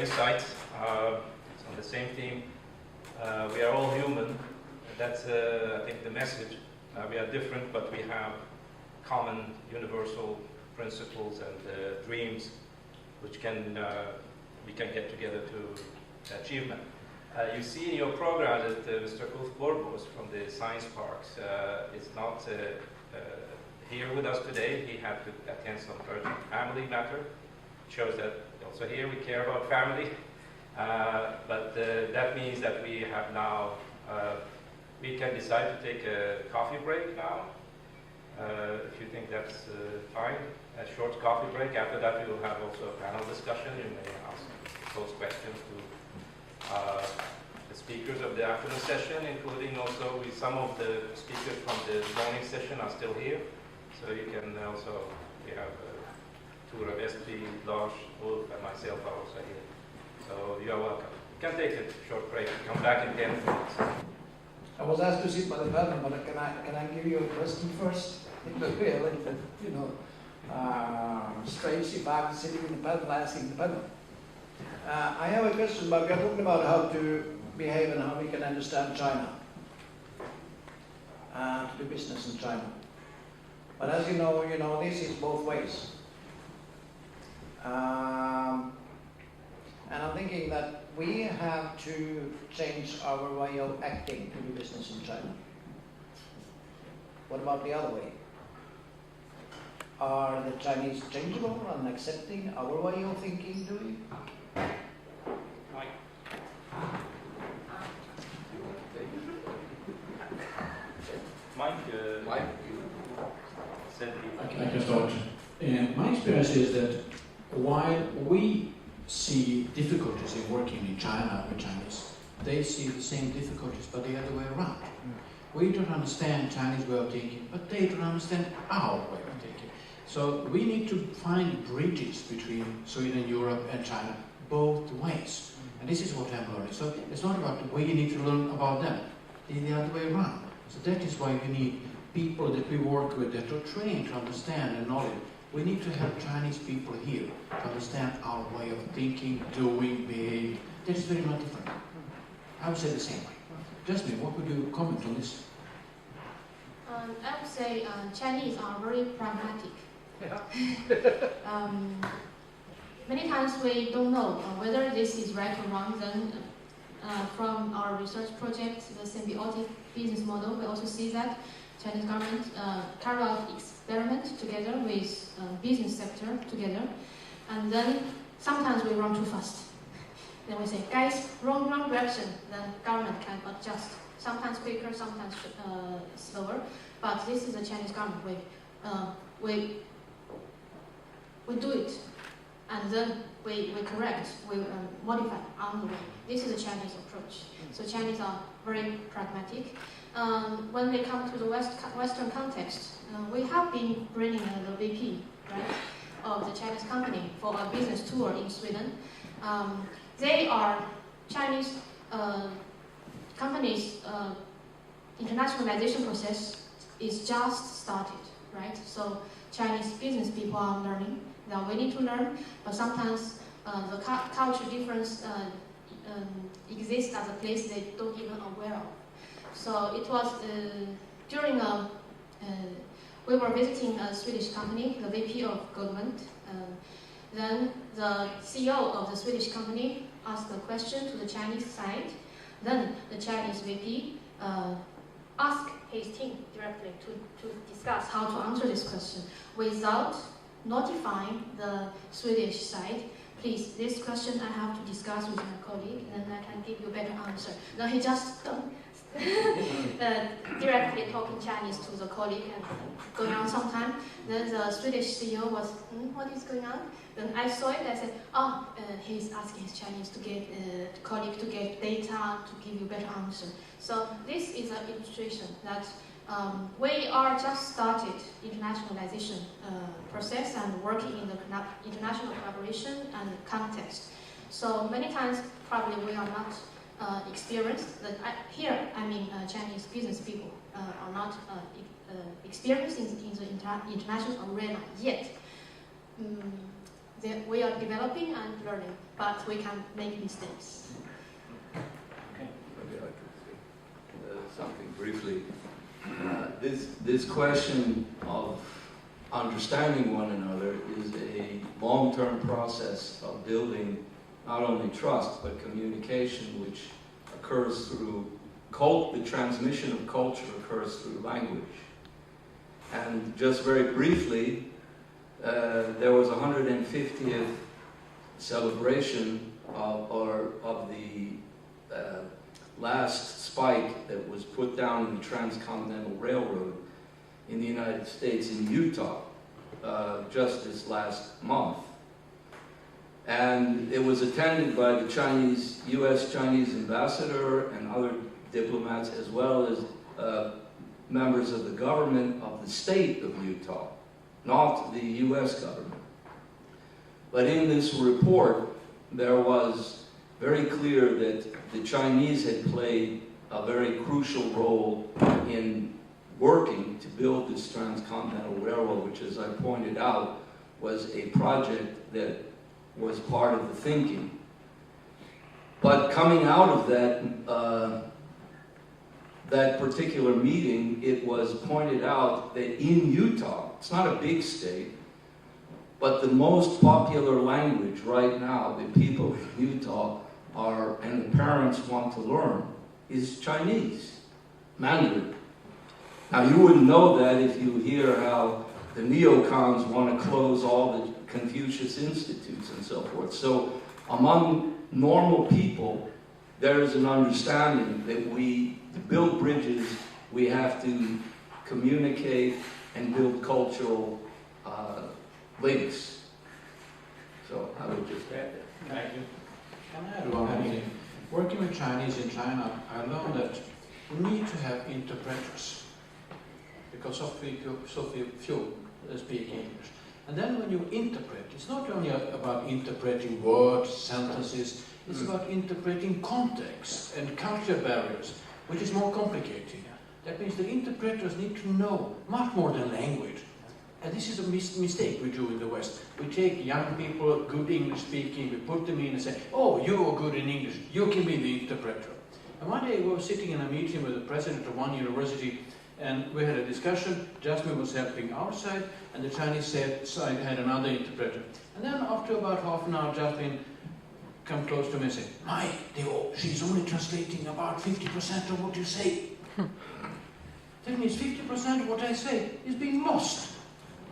insight. It's on the same theme. We are all human. That's, I think, the message. We are different, but we have common universal principles and dreams which we can get together to achievement. You see in your program that Mr. Ulf Borbos from the Science Parks is not here with us today. He had to attend some urgent family matter. It shows that also here we care about family. But that means that we have now, we can decide to take a coffee break now. If you think that's fine, a short coffee break. After that, we will have also a panel discussion. You may pose questions to the speakers of the afternoon session, including also some of the speakers from the morning session are still here. So you can also, we have Thore, Vestby, Lars, Ulf, and myself are also here. So you are welcome. You can take a short break. Come back in 10 minutes. I was asked to sit by the panel, but can I give you a question first? It will be a little bit, you know, strange if I'm sitting in the panel asking the panel. I have a question, but we are talking about how to behave and how we can understand China, to do business in China. But as you know, this is both ways. And I'm thinking that we have to change our way of acting to do business in China. What about the other way? Are the Chinese changeable and accepting our way of thinking, doing? I can start. My experience is that while we see difficulties in working in China with Chinese, they see the same difficulties, but the other way around. We don't understand Chinese way of thinking, but they don't understand our way of thinking. So we need to find bridges between Sweden, Europe, and China, both ways. And this is what I'm learning. So it's not about we need to learn about them, it's the other way around. So that is why we need people that we work with that are trained to understand and knowledge. We need to help Chinese people here to understand our way of thinking, doing, behaving. That is very much different. I would say the same way. Jasmine, what would you comment on this? I would say Chinese are very pragmatic. Many times we don't know whether this is right or wrong. Then from our research project, the symbiotic business model, we also see that Chinese government carry out experiment together with business sector together, and then sometimes we run too fast. Then we say, guys, wrong direction. Then government can adjust. Sometimes quicker, sometimes slower. But this is the Chinese government way. We do it, and then we correct, we modify on the way. This is the Chinese approach. So Chinese are very pragmatic. When they come to the Western context, we have been bringing the VP, right, of the Chinese company for a business tour in Sweden. They are Chinese companies' internationalization process is just started, right? So Chinese business people are learning. They are willing to learn, but sometimes the culture difference exists as a place they don't even aware of. So it was during we were visiting a Swedish company, the VP of government. Then the CEO of the Swedish company asked a question to the Chinese side. Then the Chinese VP asked his team directly to discuss how to answer this question without notifying the Swedish side. Please, this question I have to discuss with my colleague, and then I can give you a better answer. Now he just directly talking Chinese to the colleague and going on some time. Then the Swedish CEO was, what is going on? Then I saw it, I said, he's asking his Chinese to get colleague to get data to give you better answer. So this is an illustration that we are just started internationalization process and working in the international collaboration and context. So many times probably we are not experienced. Here, I mean Chinese business people are not experienced in the international arena yet. we are developing and learning, but we can make mistakes. Maybe I could say something briefly. This question of understanding one another is a long-term process of building not only trust but communication, which occurs through the transmission of culture occurs through language. And just very briefly, there was a 150th celebration of the last spike that was put down in the Transcontinental Railroad in the United States in Utah just this last month. And it was attended by the U.S.-Chinese ambassador and other diplomats, as well as members of the government of the state of Utah, not the U.S. government. But in this report, there was very clear that the Chinese had played a very crucial role in working to build this Transcontinental Railroad, which, as I pointed out, was a project that was part of the thinking. But coming out of that particular meeting, it was pointed out that in Utah, it's not a big state, but the most popular language right now that people in Utah and the parents want to learn is Chinese, Mandarin. Now, you wouldn't know that if you hear how the neocons want to close all the Confucius institutes and so forth. So among normal people, there is an understanding that to build bridges, we have to communicate and build cultural links. So I would just add that. Thank you. Can I add one thing? Working with Chinese in China, I learned that we need to have interpreters because so few speak English. And then when you interpret, it's not only about interpreting words, sentences, it's about interpreting context and culture barriers, which is more complicated. That means the interpreters need to know much more than language. And this is a mistake we do in the West. We take young people, good English speaking, we put them in and say, oh, you are good in English, you can be the interpreter. And one day we were sitting in a meeting with the president of one university, and we had a discussion. Jasmine was helping our side, and the Chinese side had another interpreter. And then after about half an hour, Jasmine came close to me and said, she's only translating about 50% of what you say. That means 50% of what I say is being lost.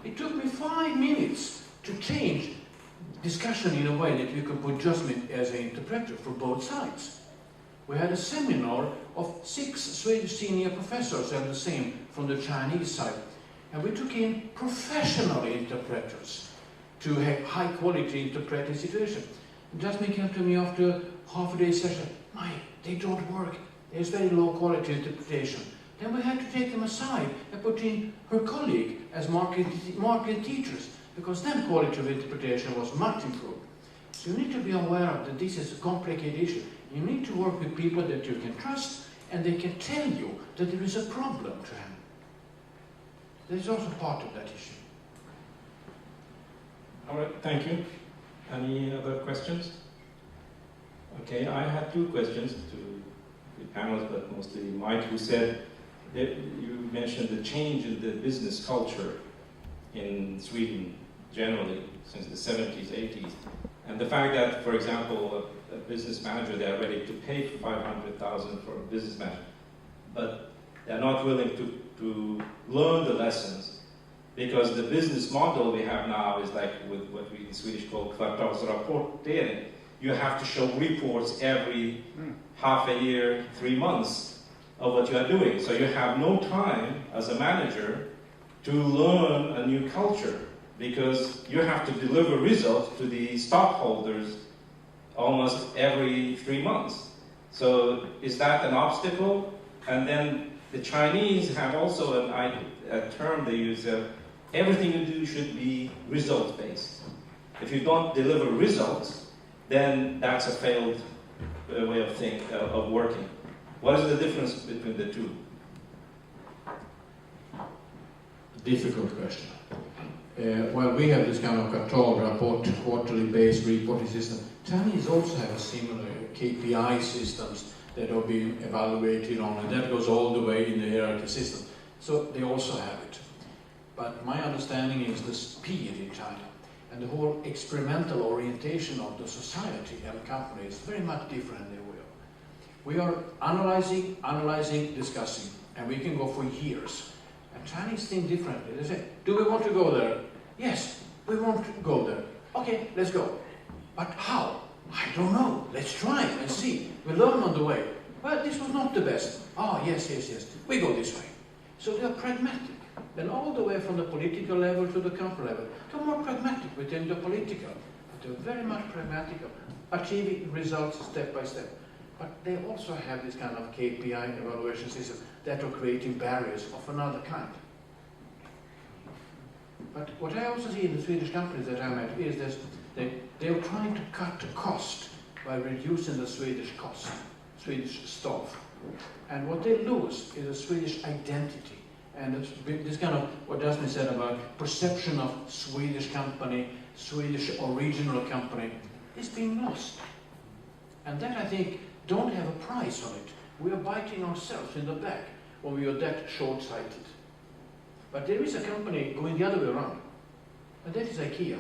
It took me 5 minutes to change discussion in a way that we could put Jasmine as an interpreter for both sides. We had a seminar of 6 Swedish senior professors and the same from the Chinese side. And we took in professional interpreters to have high quality interpreting situation. And Jasmine came to me after half a day session. They don't work. There's very low quality interpretation. Then we had to take them aside and put in her colleague as market teachers, because then quality of interpretation was much improved. So you need to be aware of that this is a complicated issue. You need to work with people that you can trust, and they can tell you that there is a problem to handle. That is also part of that issue. All right, thank you. Any other questions? Okay, I had 2 questions to the panelists, but mostly Mike, who said that you mentioned the change in the business culture in Sweden generally since the 70s, 80s, and the fact that, for example, a business manager, they are ready to pay $500,000 for a business manager, but they're not willing to learn the lessons, because the business model we have now is like with what we in Swedish call kvartalsrapportering. You have to show reports every half a year, 3 months of what you are doing. So you have no time as a manager to learn a new culture, because you have to deliver results to the stockholders almost every 3 months. So is that an obstacle? And then the Chinese have also a term they use, everything you do should be result-based. If you don't deliver results, then that's a failed way of working. What is the difference between the two? Difficult question. while we have this kind of control report, quarterly based reporting system, Chinese also have a similar KPI systems that are being evaluated on, and that goes all the way in the hierarchy system. So they also have it. But my understanding is the speed in China and the whole experimental orientation of the society and company is very much different than we are. We are analyzing, discussing, and we can go for years. And Chinese think differently. They say, do we want to go there? Yes, we want to go there. Okay, let's go. But how? I don't know. Let's try and see. We learn on the way. Well, this was not the best. Ah, yes. We go this way. So they are pragmatic. And all the way from the political level to the company level. They're more pragmatic within the political. But they're very much pragmatic, achieving results step by step. But they also have this kind of KPI evaluation system that are creating barriers of another kind. But what I also see in the Swedish companies that I met is that they're trying to cut the cost by reducing the Swedish cost, Swedish staff. And what they lose is a Swedish identity. And it's this kind of, what Jasmine said about perception of Swedish company, Swedish original company, is being lost. And that, I think, don't have a price on it. We are biting ourselves in the back when we are that short-sighted. But there is a company going the other way around, and that is IKEA.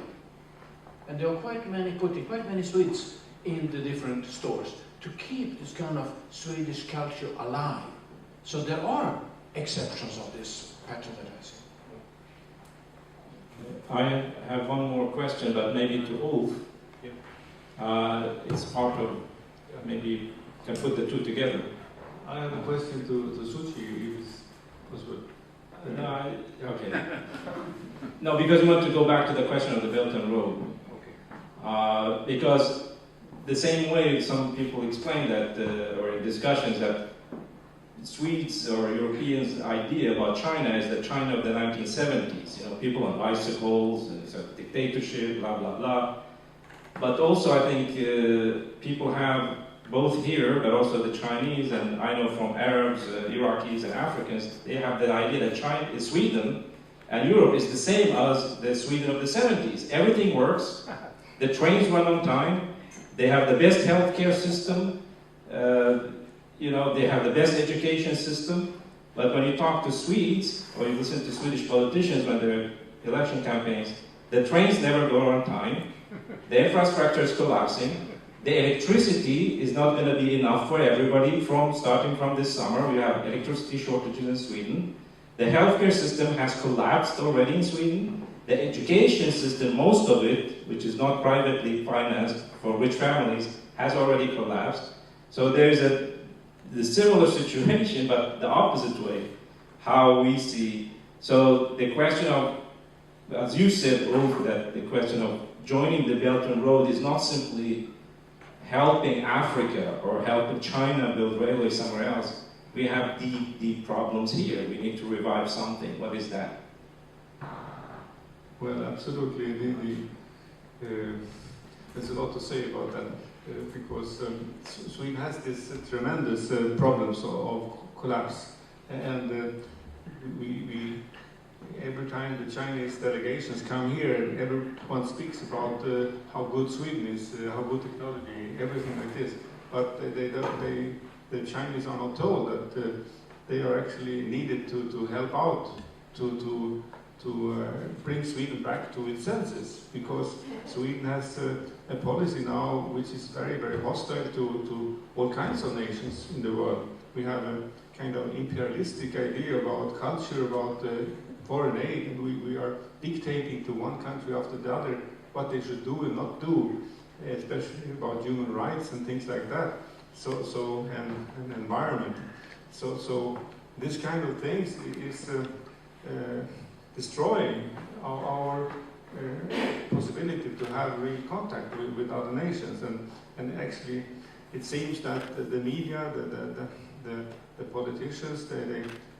And there are putting quite many Swedes in the different stores to keep this kind of Swedish culture alive. So there are exceptions of this pattern that I see. I have one more question, but maybe to Ulf. It's part of, maybe you can put the two together. I have a question to Suci, if it's possible. Okay. No, because we want to go back to the question of the Belt and Road. Okay. Because the same way some people explain that, or in discussions, that Swedes or Europeans' idea about China is the China of the 1970s. You know, people on bicycles, and it's a dictatorship, blah, blah, blah. But also I think people have, both here, but also the Chinese, and I know from Arabs, Iraqis, and Africans, they have the idea that China, Sweden and Europe is the same as the Sweden of the 70s. Everything works, the trains run on time, they have the best healthcare system, you know, they have the best education system. But when you talk to Swedes, or you listen to Swedish politicians when they're election campaigns, the trains never go on time, the infrastructure is collapsing, the electricity is not going to be enough for everybody starting from this summer. We have electricity shortages in Sweden. The healthcare system has collapsed already in Sweden. The education system, most of it, which is not privately financed for rich families, has already collapsed. So there's the similar situation, but the opposite way, how we see. So the question of, as you said, Ulf, that the question of joining the Belt and Road is not simply helping Africa or helping China build railways somewhere else. We have deep, deep problems here. We need to revive something. What is that? Well, absolutely. There's a lot to say about that because Sweden has this tremendous problems of collapse, and we every time the Chinese delegations come here, everyone speaks about how good Sweden is, how good technology, everything like this. But the Chinese are not told that they are actually needed to help out to bring Sweden back to its senses, because Sweden has a policy now which is very, very hostile to all kinds of nations in the world. We have a kind of imperialistic idea about culture, about foreign aid, and we are dictating to one country after the other what they should do and not do, especially about human rights and things like that. And environment. So this kind of things is destroying our possibility to have real contact with other nations. And actually, it seems that the media, the politicians,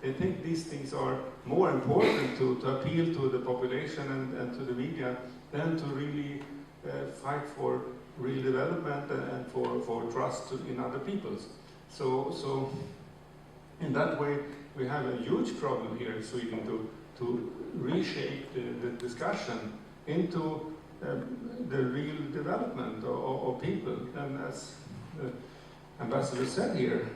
they think these things are more important to appeal to the population and to the media than to really fight for real development and for trust in other peoples. So in that way, we have a huge problem here in Sweden to to reshape the discussion into the real development of people. And as the ambassador said here,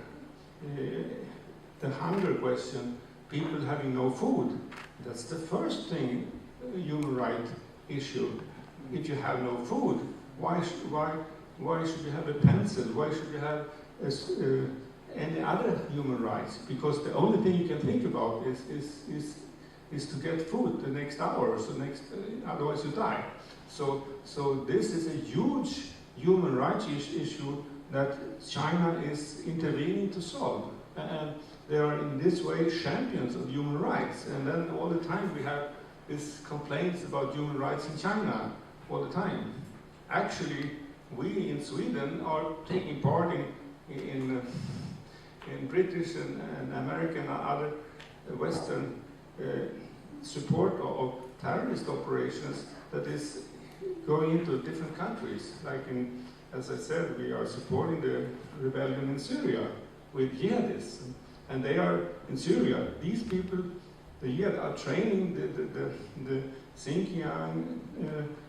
the hunger question, people having no food, that's the first thing, human right issue. If you have no food, why should you have a pencil? Why should you have any other human rights? Because the only thing you can think about is to get food the next hour, so otherwise you die. So this is a huge human rights issue that China is intervening to solve. And they are in this way champions of human rights. And then all the time we have these complaints about human rights in China all the time. Actually, we in Sweden are taking part in British and American and other Western support of terrorist operations that is going into different countries. Like as I said, we are supporting the rebellion in Syria with jihadists. And they are in Syria. These people, the jihad, are training the Xinjiang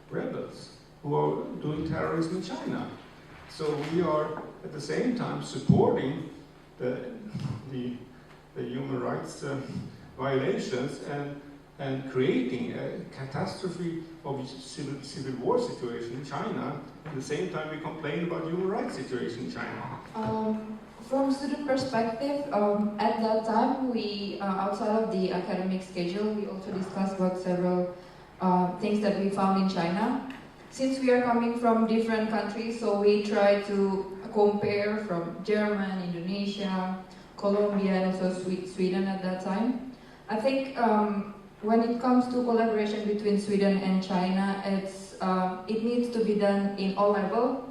rebels who are doing terrorism in China. So we are at the same time supporting the human rights violations and creating a catastrophe of civil war situation in China. At the same time, we complain about human rights situation in China. From student perspective, at that time, we outside of the academic schedule, we also discussed about several things that we found in China. Since we are coming from different countries, so we try to compare from German, Indonesia, Colombia, and also Sweden at that time. I think when it comes to collaboration between Sweden and China, it needs to be done in all levels,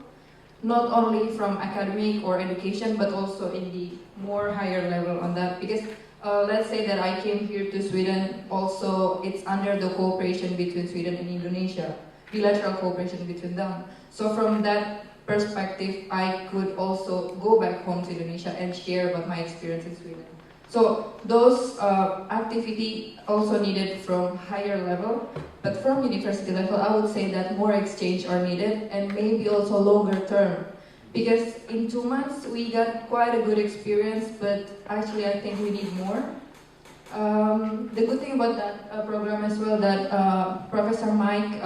not only from academic or education, but also in the more higher level on that. Because let's say that I came here to Sweden, also it's under the cooperation between Sweden and Indonesia, bilateral cooperation between them. So from that perspective, I could also go back home to Indonesia and share about my experience in Sweden. So those activity also needed from higher level, but from university level, I would say that more exchange are needed and maybe also longer term. Because in 2 months, we got quite a good experience, but actually I think we need more. The good thing about that program as well, that Professor Mike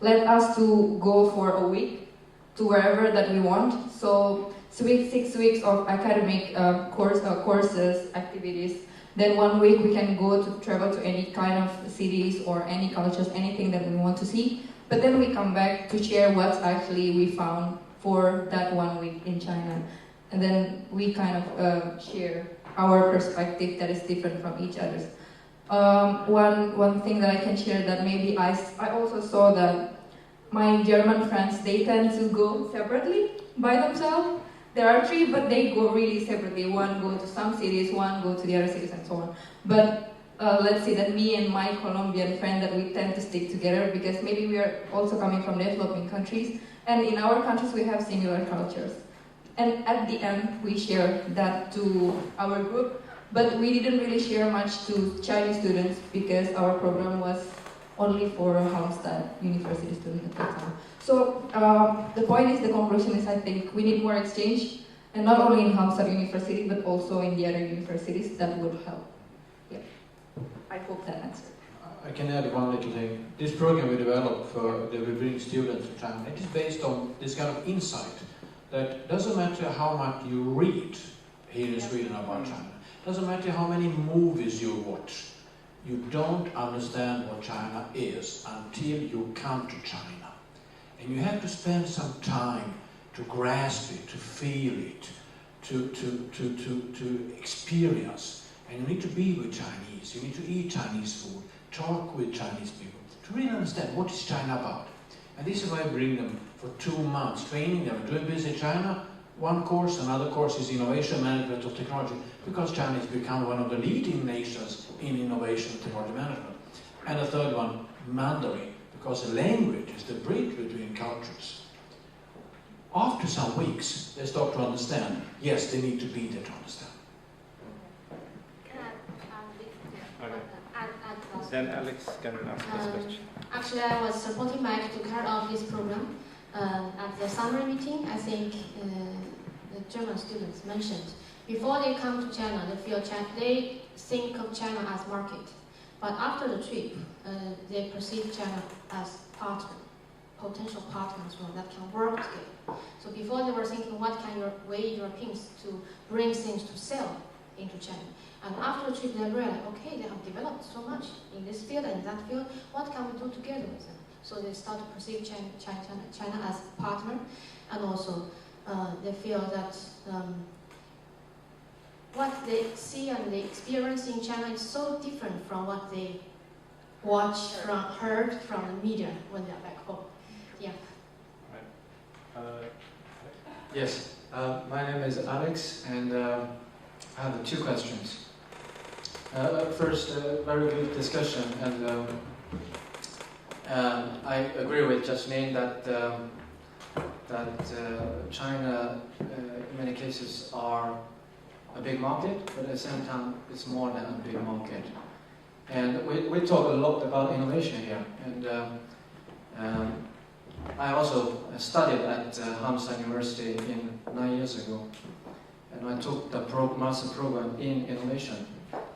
let us to go for a week to wherever that we want. So 6 weeks of academic courses, activities. Then 1 week we can go to travel to any kind of cities or any cultures, anything that we want to see. But then we come back to share what actually we found for that 1 week in China. And then we kind of share our perspective that is different from each other's. One thing that I can share that maybe I also saw that my German friends, they tend to go separately by themselves. There are 3, but they go really separately. One go to some cities, one go to the other cities, and so on. But let's say that me and my Colombian friend, that we tend to stick together because maybe we are also coming from developing countries, and in our countries we have similar cultures. And at the end, we share that to our group, but we didn't really share much to Chinese students because our program was only for HALMSTAD university students at that time. So the point is, the conclusion is, I think we need more exchange, and not only in HALMSTAD University, but also in the other universities. That would help. Yeah, I hope that answered. I can add one little thing. This program we developed that we bring students to China, it is based on this kind of insight that doesn't matter how much you read here in Sweden about China, doesn't matter how many movies you watch, you don't understand what China is until you come to China. And you have to spend some time to grasp it, to feel it, to experience. And you need to be with Chinese, you need to eat Chinese food, talk with Chinese people, to really understand what is China about. And this is why I bring them for 2 months, training them, doing business in China. One course, another course is innovation management of technology, because China has become one of the leading nations in innovation and technology management. And the third one, Mandarin, because the language is the bridge between cultures. After some weeks, they start to understand. Yes, they need to be there to understand. Okay. Then Alex can ask this question. Actually, I was supporting Mike to carry out this program. At the summer meeting, I think the German students mentioned, before they come to China, they think of China as market. But after the trip, they perceive China as partner, potential partners that can work together. So before they were thinking, what can Europeans to bring things to sell into China? And after the trip, they realized, okay, they have developed so much in this field and that field. What can we do together with them? So they start to perceive China as a partner, and also they feel that what they see and they experience in China is so different from what they heard from the media when they're back home. Yeah. Yes, my name is Alex, and I have two questions. First, very good discussion, and I agree with Jasmine that China, in many cases, are a big market, but at the same time, it's more than a big market. And we talk a lot about innovation here, and I also studied at HALMSTAD University 9 years ago, and I took the master program in innovation.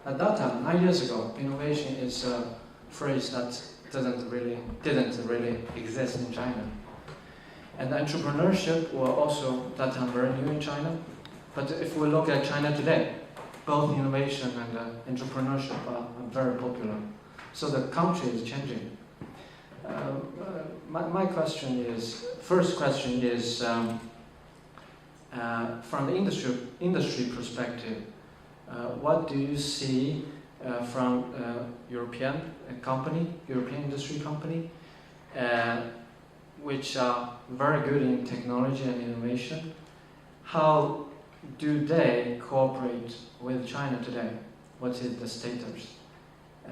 At that time, 9 years ago, innovation is a phrase that didn't really exist in China. And entrepreneurship was also at that time very new in China. But if we look at China today, both innovation and entrepreneurship are very popular. So the country is changing. My question is, first question is, from the industry perspective, what do you see from European industry company, which are very good in technology and innovation? How do they cooperate with China today? What is the status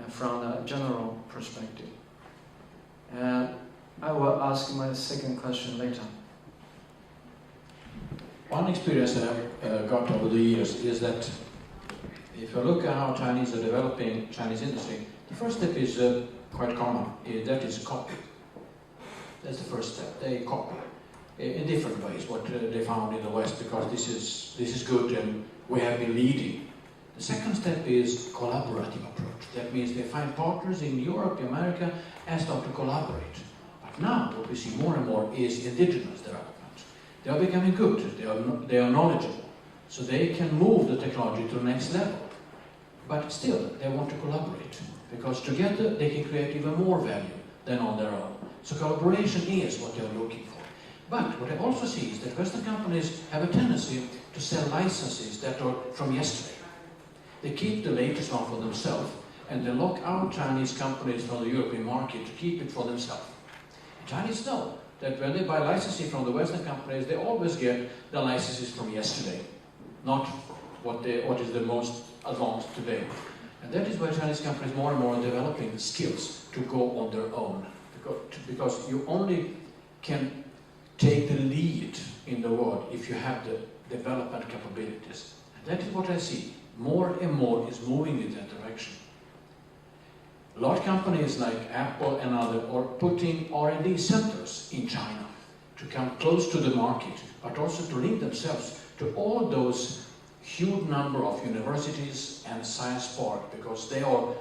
from a general perspective? I will ask my second question later. One experience I got over the years is that if you look at how Chinese are developing Chinese industry, the first step is quite common. That is copy. That's the first step. They copy in different ways what they found in the West, because this is good and we have been leading. The second step is collaborative approach. That means they find partners in Europe, America, and start to collaborate. But now what we see more and more is indigenous development. They are becoming good. They are knowledgeable, so they can move the technology to the next level. But still, they want to collaborate, because together they can create even more value than on their own. So collaboration is what they're looking for. But what I also see is that Western companies have a tendency to sell licenses that are from yesterday. They keep the latest one for themselves, and they lock out Chinese companies from the European market to keep it for themselves. Chinese know that when they buy licensing from the Western companies, they always get the licenses from yesterday, not what is the most advanced today. And that is why Chinese companies more and more are developing skills to go on their own, because you only can take the lead in the world if you have the development capabilities. And that is what I see. More and more is moving in that direction. Large companies like Apple and others are putting R&D centers in China to come close to the market, but also to link themselves to all those huge number of universities and science parks, because they are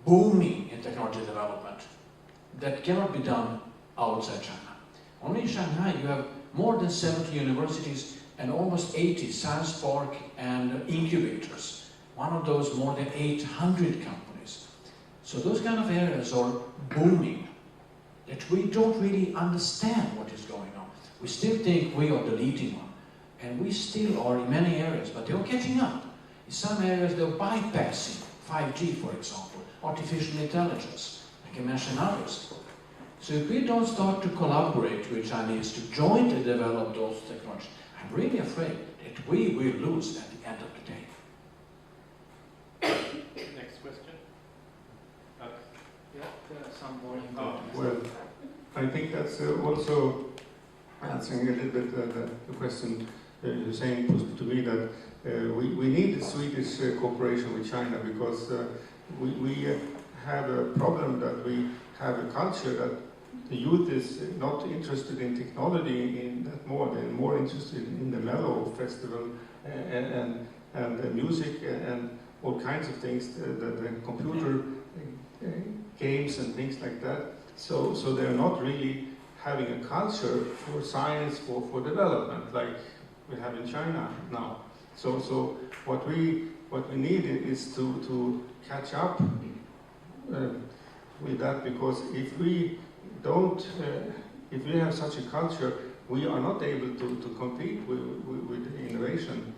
booming in technology development. That cannot be done outside China. Only in Shanghai you have more than 70 universities and almost 80 science parks and incubators. One of those more than 800 companies. So those kind of areas are booming, that we don't really understand what is going on. We still think we are the leading one, and we still are in many areas, but they're catching up. In some areas they're bypassing 5G, for example, artificial intelligence. I can mention others. So if we don't start to collaborate with Chinese to jointly develop those technologies, I'm really afraid that we will lose at the end of the day. Next question. Some more Well, I think that's also answering a little bit the question you're saying to me, that we need the Swedish cooperation with China, because we have a problem that we have a culture that the youth is not interested in technology in that more. They're more interested in the mellow festival and the music and all kinds of things, the computer games and things like that. So they're not really having a culture for science, for development, like we have in China now. So what we need is to catch up with that, because if we don't, if we have such a culture, we are not able to compete with innovation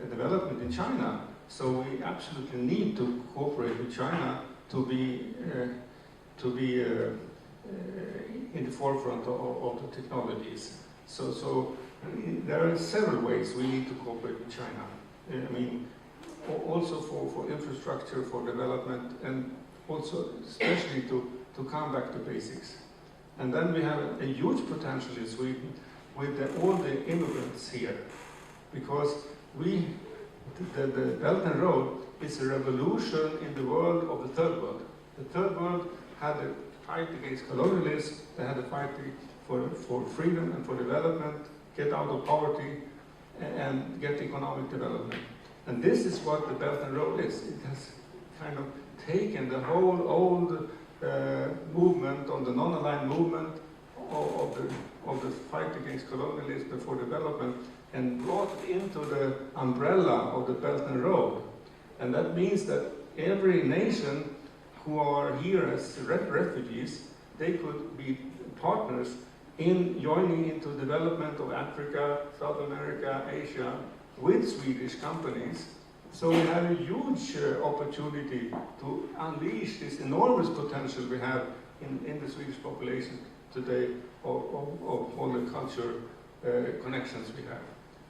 development in China. So we absolutely need to cooperate with China to be in the forefront of the technologies. So there are several ways we need to cooperate with China. I mean, also for infrastructure, for development, and also especially to come back to basics. And then we have a huge potential in Sweden with all the immigrants here, because the Belt and Road is a revolution in the world of the third world. The third world had a fight against colonialism, they had a fight for freedom and for development, get out of poverty and get economic development. And this is what the Belt and Road is. It has kind of taken the whole old movement on the non-aligned movement of the fight against colonialism and for development and brought it into the umbrella of the Belt and Road. And that means that every nation who are here as refugees, they could be partners in joining into development of Africa, South America, Asia, with Swedish companies. So we have a huge opportunity to unleash this enormous potential we have in the Swedish population today of all the culture connections we have.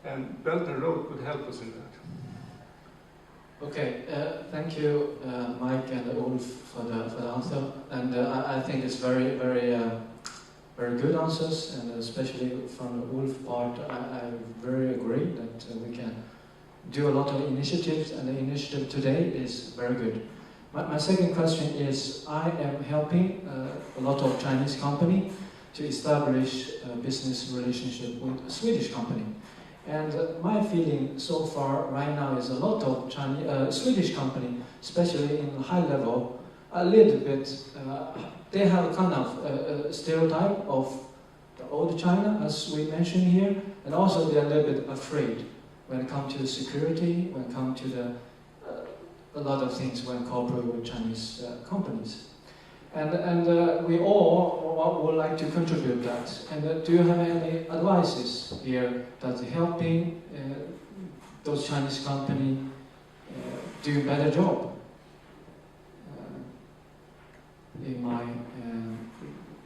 And Belt and Road could help us in that. Okay, thank you, Mike and Ulf, for the answer. And I think it's very good answers, and especially from the Ulf part, I very agree that we can do a lot of initiatives, and the initiative today is very good. My second question is, I am helping a lot of Chinese company to establish a business relationship with a Swedish company. And my feeling so far right now is a lot of Swedish company, especially in high level, a little bit, they have kind of stereotype of the old China, as we mentioned here, and also they're a little bit afraid when it comes to security, when it comes to a lot of things when cooperating with Chinese companies. And we all would like to contribute that. And do you have any advices here that's helping those Chinese companies do a better job in my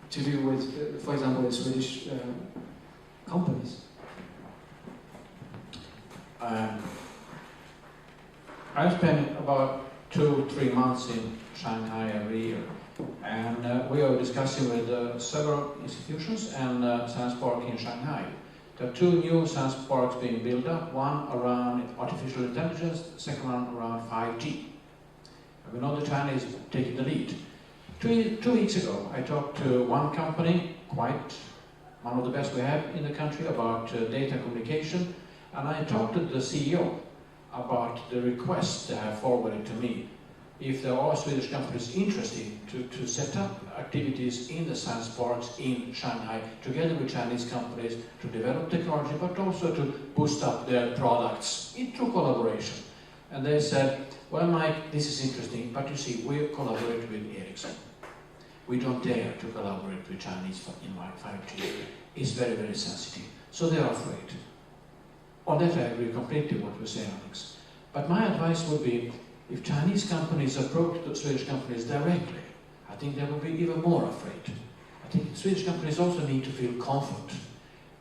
to do with, for example, with Swedish companies? I spend about 2-3 months in Shanghai every year, and we are discussing with several institutions and science park in Shanghai. There are 2 new science parks being built up, one around artificial intelligence, the second one around 5G. And we know the China is taking the lead. 2 weeks ago, I talked to one company, quite one of the best we have in the country, about data communication, and I talked to the CEO about the request they have forwarded to me. If there are Swedish companies interested to set up activities in the science parks in Shanghai, together with Chinese companies, to develop technology, but also to boost up their products through collaboration. And they said, well, Mike, this is interesting, but you see, we collaborate with Ericsson. We don't dare to collaborate with Chinese in 5G. It's very, very sensitive. So they are afraid. On that I agree completely what you say, Alex. But my advice would be, if Chinese companies approach the Swedish companies directly, I think they will be even more afraid. I think Swedish companies also need to feel comfort,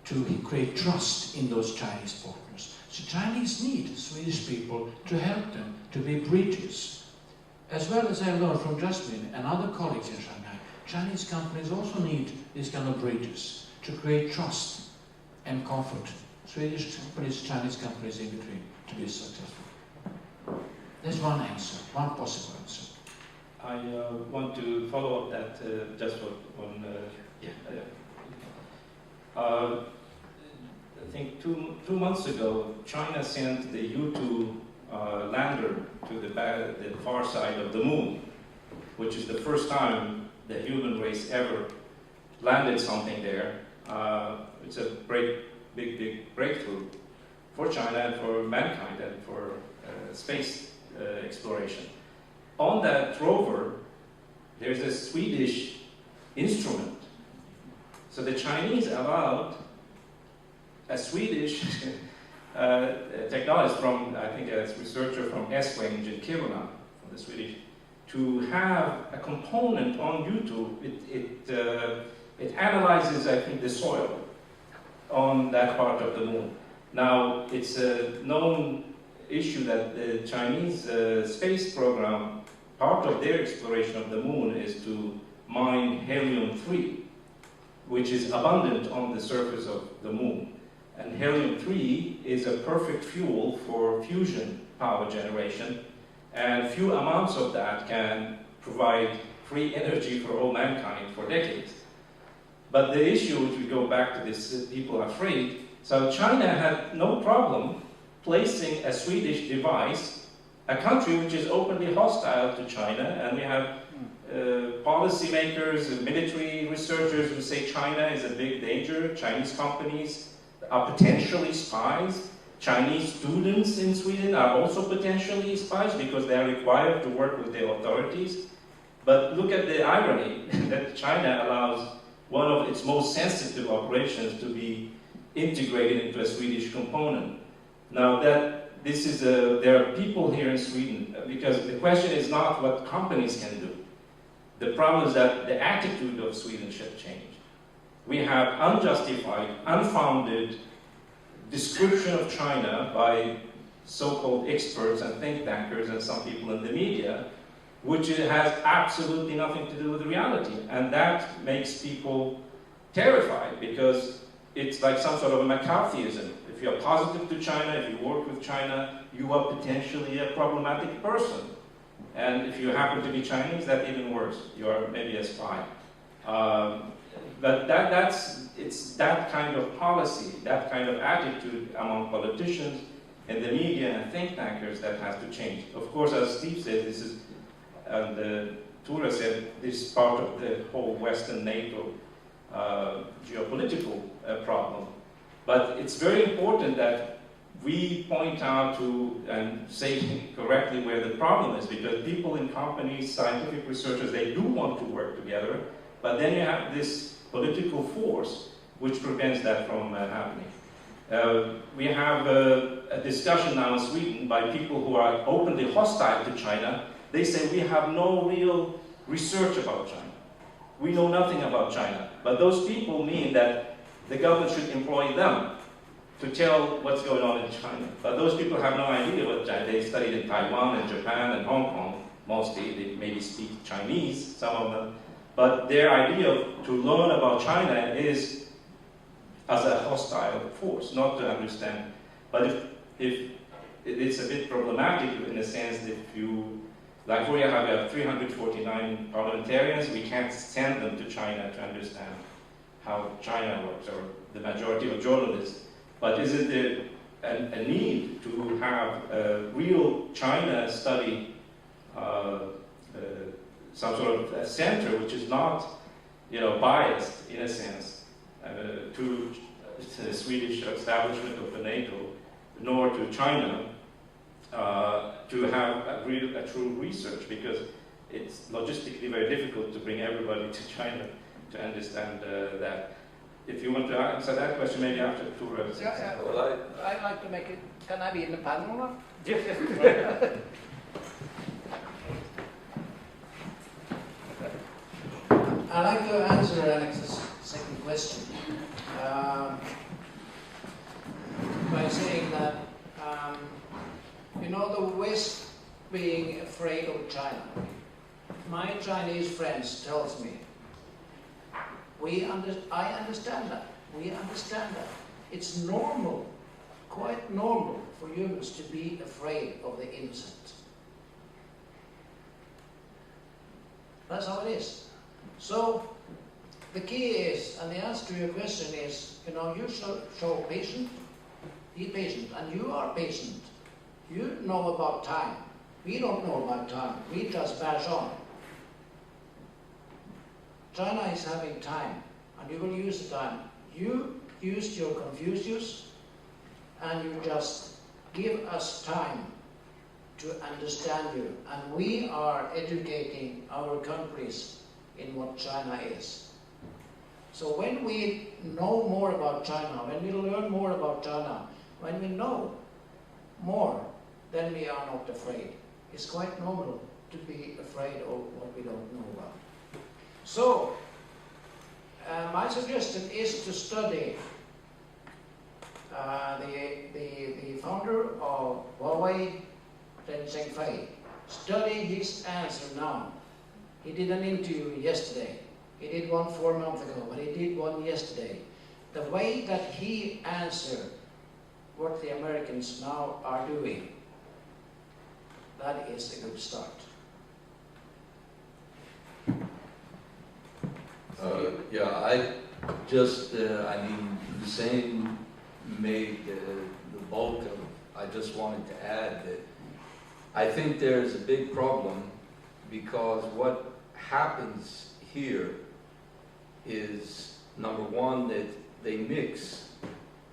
to create trust in those Chinese partners. So Chinese need Swedish people to help them to be bridges. As well as I learned from Jasmine and other colleagues in Shanghai, Chinese companies also need these kind of bridges to create trust and comfort. Swedish companies, Chinese companies in between, to be successful. There's one answer, one possible answer. I want to follow up that just on I think two months ago, China sent the U-2 lander to the far side of the moon, which is the first time the human race ever landed something there. It's a big breakthrough for China and for mankind and for space exploration. On that rover, there's a Swedish instrument. So the Chinese allowed a Swedish technologist from, I think a researcher from S-Wing in Kiruna, from the Swedish, to have a component on YouTube. It analyzes, I think, the soil on that part of the moon. Now, it's a known issue that the Chinese space program, part of their exploration of the moon is to mine helium-3, which is abundant on the surface of the moon. And helium-3 is a perfect fuel for fusion power generation, and few amounts of that can provide free energy for all mankind for decades. But the issue, which we go back to this, people are afraid, so China had no problem placing a Swedish device, a country which is openly hostile to China, and we have policymakers and military researchers who say China is a big danger, Chinese companies are potentially spies. Chinese students in Sweden are also potentially spies because they are required to work with the authorities. But look at the irony that China allows one of its most sensitive operations to be integrated into a Swedish component. Now that this is there are people here in Sweden, because the question is not what companies can do. The problem is that the attitude of Sweden should change. We have unjustified, unfounded description of China by so-called experts and think tankers and some people in the media, which has absolutely nothing to do with reality. And that makes people terrified because it's like some sort of a McCarthyism. If you're positive to China, if you work with China, you are potentially a problematic person. And if you happen to be Chinese, that's even worse. You are maybe a spy. But it's that kind of policy, that kind of attitude among politicians and the media and think tankers that has to change. Of course, as Steve said, this is, and Thore said, this is part of the whole Western NATO geopolitical problem. But it's very important that we point out to and say correctly where the problem is, because people in companies, scientific researchers, they do want to work together, but then you have this political force which prevents that from happening. We have a discussion now in Sweden by people who are openly hostile to China. They say we have no real research about China. We know nothing about China. But those people mean that the government should employ them to tell what's going on in China. But those people have no idea what China. They studied in Taiwan and Japan and Hong Kong. Mostly, they maybe speak Chinese, some of them. But their idea to learn about China is as a hostile force, not to understand. But if it's a bit problematic in the sense that if you, like we have 349 parliamentarians, we can't send them to China to understand how China works, or the majority of journalists. But isn't there a need to have a real China study, some sort of a center which is not, biased in a sense to the Swedish establishment of the NATO, nor to China, to have a true research, because it's logistically very difficult to bring everybody to China to understand that. If you want to answer that question, maybe after Thore. Yeah. Well, I'd like to make it. Can I be in the panel now? Yes. I'd like to answer Alex's second question by saying that, the West being afraid of China. My Chinese friends tells me, I understand that. We understand that. It's normal, quite normal for humans to be afraid of the innocent. That's how it is. So the key is, and the answer to your question is, you know, you show patient, be patient, and you are patient. You know about time. We don't know about time. We just bash on. China is having time, and you will use the time. You used your Confucius, and you just give us time to understand you. And we are educating our countries in what China is. So when we know more about China, when we learn more about China, when we know more, then we are not afraid. It's quite normal to be afraid of what we don't know about. So, my suggestion is to study the founder of Huawei, Xuefei. Study his answer now. He did an interview yesterday. He did one 4 months ago, but he did one yesterday. The way that he answered what the Americans now are doing, that is a good start. Yeah, I just, I mean, Hussein made the bulk of it. I just wanted to add that I think there's a big problem because what happens here is, number one, that they mix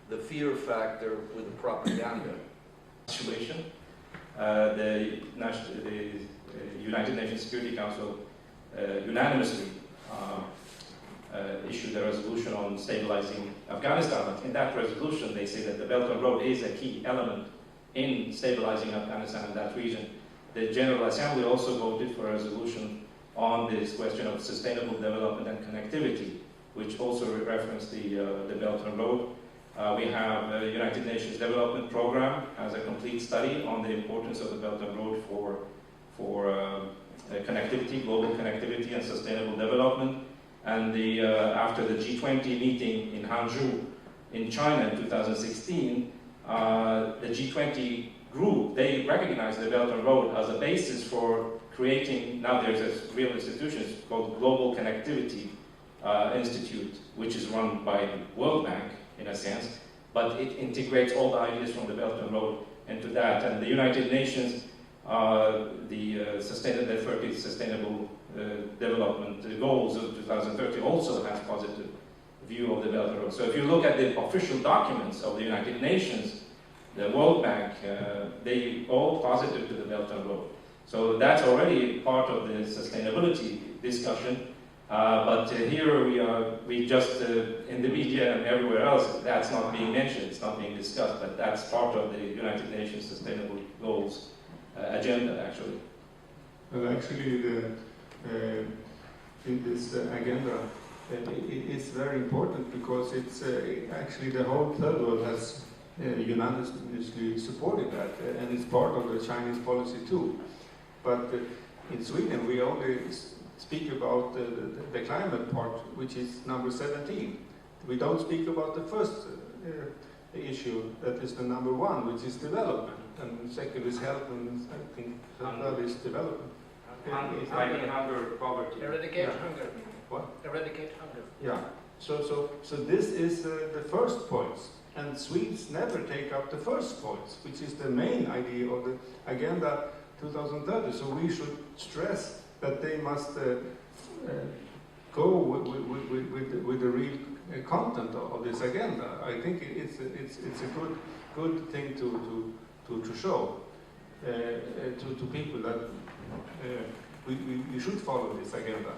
the fear factor with the propaganda. Situation. The United Nations Security Council unanimously issued a resolution on stabilizing Afghanistan. In that resolution, they say that the Belt and Road is a key element in stabilizing Afghanistan and that region. The General Assembly also voted for a resolution on this question of sustainable development and connectivity, which also referenced the Belt and Road. We have the United Nations Development Program as a complete study on the importance of the Belt and Road for connectivity, global connectivity and sustainable development. And after the G20 meeting in Hangzhou in China in 2016, the G20 group, they recognized the Belt and Road as a basis for creating, now there's a real institution called Global Connectivity Institute, which is run by the World Bank in a sense, but it integrates all the ideas from the Belt and Road into that. And the United Nations, the 30 Sustainable Development Goals of 2030 also has positive view of the Belt and Road. So if you look at the official documents of the United Nations, the World Bank, they all positive to the Belt and Road. So that's already part of the sustainability discussion. But here we just, in the media and everywhere else, that's not being mentioned, it's not being discussed, but that's part of the United Nations Sustainable Goals agenda, actually. Well, actually, in this agenda, it is very important because it's actually the whole third world has unanimously supported that, and it's part of the Chinese policy too. But in Sweden, we only speak about the climate part, which is number 17. We don't speak about the first issue, that is the number 1, which is development, and second is health, and I think third is development. Hunger, poverty. Eradicate hunger. What? Eradicate hunger. Yeah. So this is the first points, and Swedes never take up the first points, which is the main idea of the Agenda 2030. So we should stress that they must go with the real content of this agenda. I think it's a good thing to show to people that we should follow this agenda.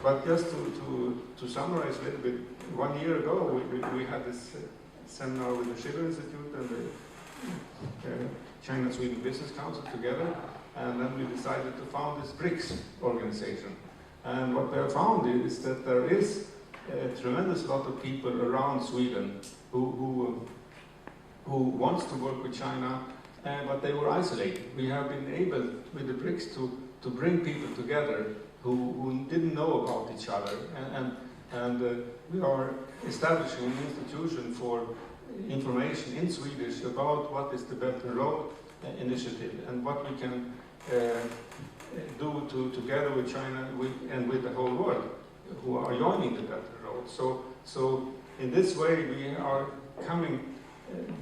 But just to summarize a little bit, 1 year ago we had this seminar with the Schiller Institute and the China-Sweden Business Council together, and then we decided to found this BRIX organization. And what we have found is that there is a tremendous lot of people around Sweden who wants to work with China, but they were isolated. We have been able with the BRICS to bring people together who didn't know about each other, and we are establishing an institution for information in Swedish about what is the Belt and Road initiative and what we can do together with China and with the whole world who are joining to that road. So in this way we are coming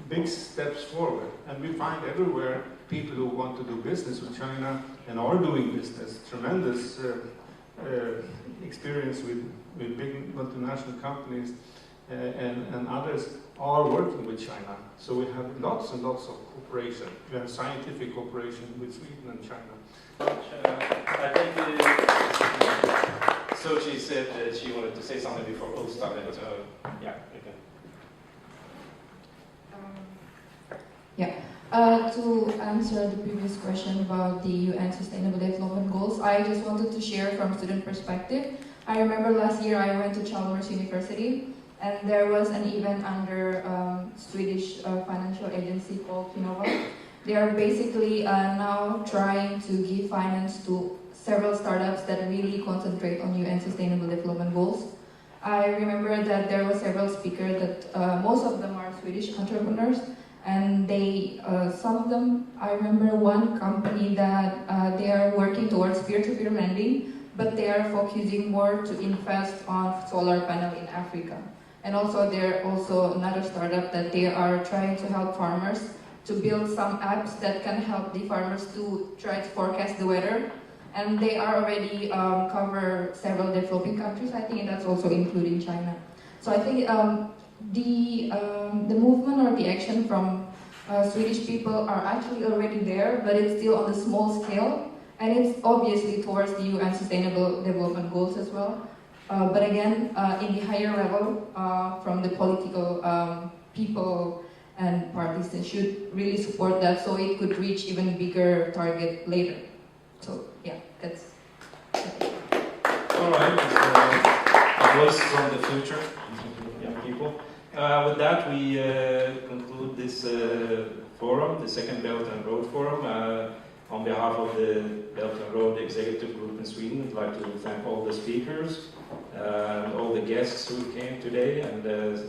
big steps forward, and we find everywhere people who want to do business with China and are doing business. Tremendous experience with big multinational companies and others are working with China. So we have lots and lots of cooperation. We have scientific cooperation with Sweden and China. I think Suci said that she wanted to say something before Ulf started, so yeah, you can. To answer the previous question about the UN Sustainable Development Goals, I just wanted to share from student perspective. I remember last year I went to Chalmers University, and there was an event under Swedish financial agency called Finova. They are basically now trying to give finance to several startups that really concentrate on UN Sustainable Development Goals. I remember that there were several speakers that most of them are Swedish entrepreneurs, and they, some of them, I remember one company that they are working towards peer-to-peer lending, but they are focusing more to invest on solar panel in Africa. And also there also another startup that they are trying to help farmers to build some apps that can help the farmers to try to forecast the weather. And they are already cover several developing countries, I think, and that's also including China. So I think the movement or the action from Swedish people are actually already there, but it's still on a small scale, and it's obviously towards the UN Sustainable Development Goals as well. But again, in the higher level, from the political people and parties, they should really support that so it could reach even bigger target later. So yeah, that's. All right, a voice from the future, young people. With that, we conclude this forum, the second Belt and Road Forum. On behalf of the Belt and Road Executive Group in Sweden, I'd like to thank all the speakers, all the guests who came today, and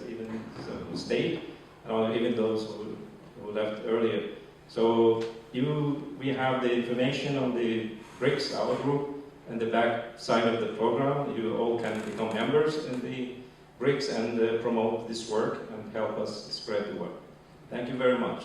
even who stayed, even those who left earlier. So we have the information on the BRIX, our group, and the back side of the program. You all can become members in the BRIX and promote this work and help us spread the word. Thank you very much.